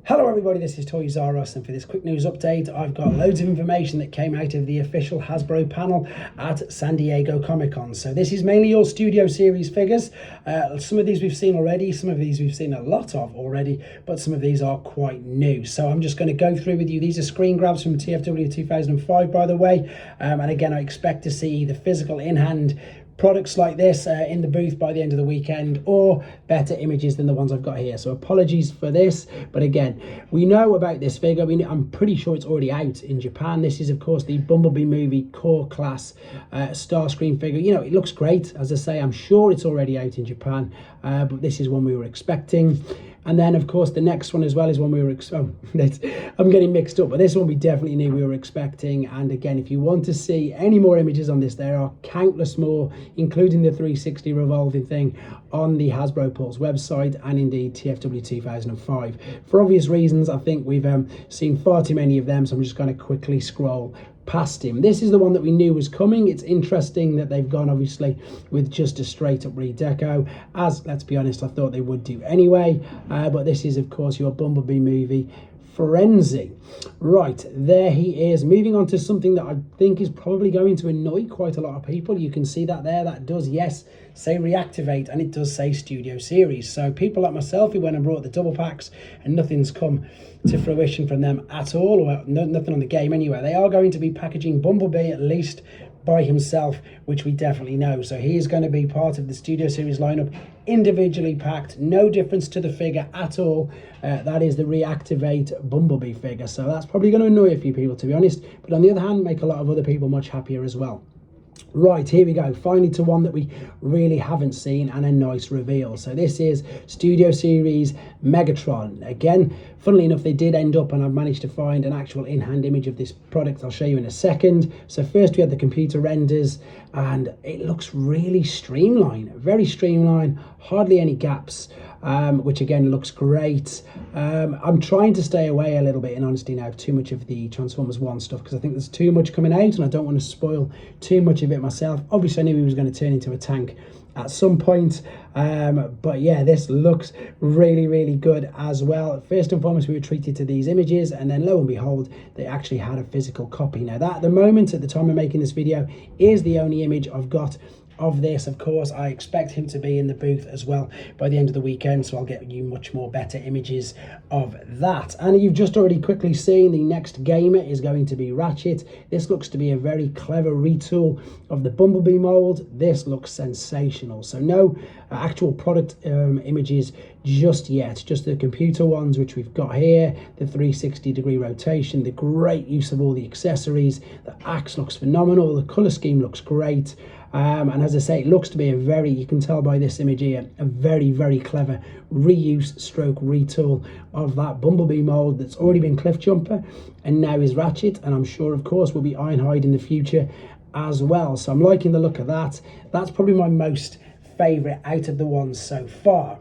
Hello everybody, this is Toys R Us, and for this quick news update I've got loads of information that came out of the official Hasbro panel at San Diego Comic-Con. So this is mainly all Studio Series figures. Some of these we've seen already, some of these we've seen a lot of already, but some of these are quite new. So I'm just going to go through with you. These are screen grabs from TFW 2005, by the way, and again I expect to see the physical in-hand products like this in the booth by the end of the weekend, or better images than the ones I've got here. So apologies for this, but again, we know about this figure. I'm pretty sure it's already out in Japan. This is of course the Bumblebee movie core class Starscream figure. You know, it looks great. As I say, I'm sure it's already out in Japan, but this is one we were expecting. And then, of course, the next one as well is one we were... I'm getting mixed up, but this one we definitely knew we were expecting. And again, if you want to see any more images on this, there are countless more, including the 360 revolving thing, on the Hasbro Pulse website and indeed TFW 2005. For obvious reasons, I think we've seen far too many of them, so I'm just going to quickly scroll past him. This is the one that we knew was coming. It's interesting that they've gone obviously with just a straight up redeco, as let's be honest, I thought they would do anyway, but this is of course your Bumblebee movie Frenzy. Right, there he is. Moving on to something that I think is probably going to annoy quite a lot of people. You can see that there, that does, yes, say reactivate, and it does say Studio Series. So people like myself who went and brought the double packs and nothing's come to fruition from them at all, or nothing on the game anyway, they are going to be packaging Bumblebee at least by himself, which we definitely know. So he is going to be part of the Studio Series lineup, individually packed, no difference to the figure at all. That is the reactivate Bumblebee figure, so that's probably going to annoy a few people, to be honest, but on the other hand make a lot of other people much happier as well. Right, here we go, finally to one that we really haven't seen, and a nice reveal. So this is Studio Series Megatron. Again, funnily enough, they did end up, and I've managed to find an actual in-hand image of this product I'll show you in a second. So first we had the computer renders, and it looks really streamlined, very streamlined, hardly any gaps, which again looks great. I'm trying to stay away a little bit, in honesty now, too much of the Transformers 1 stuff, because I think there's too much coming out and I don't want to spoil too much of it myself. Obviously I knew he was going to turn into a tank at some point, but yeah, this looks really good as well. First and foremost, we were treated to these images, and then lo and behold, they actually had a physical copy. Now that at the moment, at the time of making this video, is the only image I've got of this. Of course, I expect him to be in the booth as well by the end of the weekend, so I'll get you much more better images of that. And you've just already quickly seen the next gamer is going to be Ratchet. This looks to be a very clever retool of the Bumblebee mold. This looks sensational. So no actual product images just yet, just the computer ones, which we've got here, the 360-degree rotation, the great use of all the accessories. The axe looks phenomenal, the color scheme looks great. And as I say, it looks to be a very, you can tell by this image here, a very clever reuse stroke retool of that Bumblebee mold that's already been Cliff Jumper and now is Ratchet, and I'm sure of course will be Ironhide in the future as well. So I'm liking the look of that. That's probably my most favourite out of the ones so far.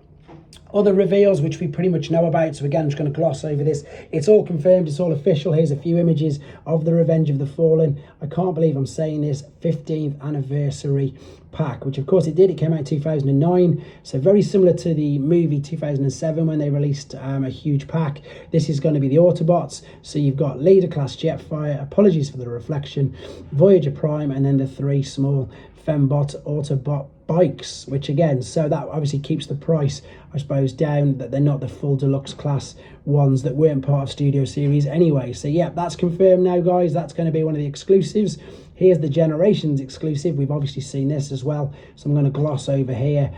Other reveals which we pretty much know about, so again I'm just going to gloss over this. It's all confirmed, it's all official. Here's a few images of the Revenge of the Fallen. I can't believe I'm saying this, 15th anniversary pack, which of course it did. It came out in 2009, so very similar to the movie 2007 when they released a huge pack. This is going to be the Autobots. So you've got Leader Class Jetfire, apologies for the reflection, Voyager Prime, and then the 3 small Fembot Autobot bikes, which again, so that obviously keeps the price, I suppose, down, that they're not the full deluxe class ones that weren't part of Studio Series anyway. So yeah, that's confirmed now, guys. That's going to be one of the exclusives. Here's the Generations exclusive. We've obviously seen this as well, so I'm going to gloss over here.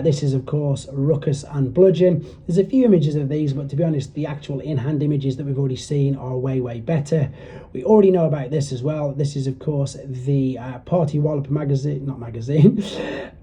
This is of course Ruckus and Bludgeon. There's a few images of these, but to be honest, the actual in-hand images that we've already seen are way better. We already know about this as well. This is of course the Party Wallop magazine, not magazine,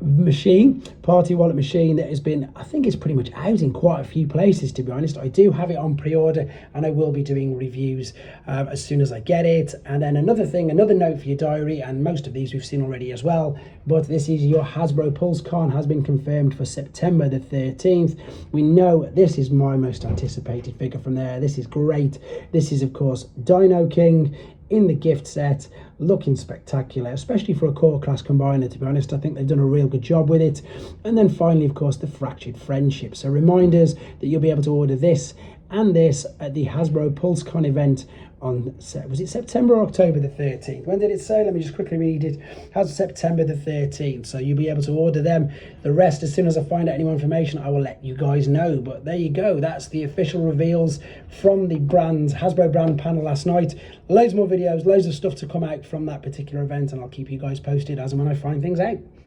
machine, Party Wallop machine that has been, I think it's pretty much out in quite a few places, to be honest. I do have it on pre-order, and I will be doing reviews as soon as I get it. And then another thing, another note for your diary, and most of these we've seen already as well, but this is your Hasbro Pulse Con, has been confirmed for September the 13th. We know this is my most anticipated figure from there. This is great. This is of course Dinoking in the gift set, looking spectacular, especially for a core class combiner. To be honest, I think they've done a real good job with it. And then finally, of course, the Fractured Friendship. So reminders that you'll be able to order this and this at the Hasbro PulseCon event on, was it September or October the 13th? When did it say? Let me just quickly read it. Has September the 13th. So you'll be able to order them. The rest, as soon as I find out any more information, I will let you guys know. But there you go. That's the official reveals from the Hasbro brand panel last night. Loads more videos, loads of stuff to come out from that particular event, and I'll keep you guys posted as and when I find things out.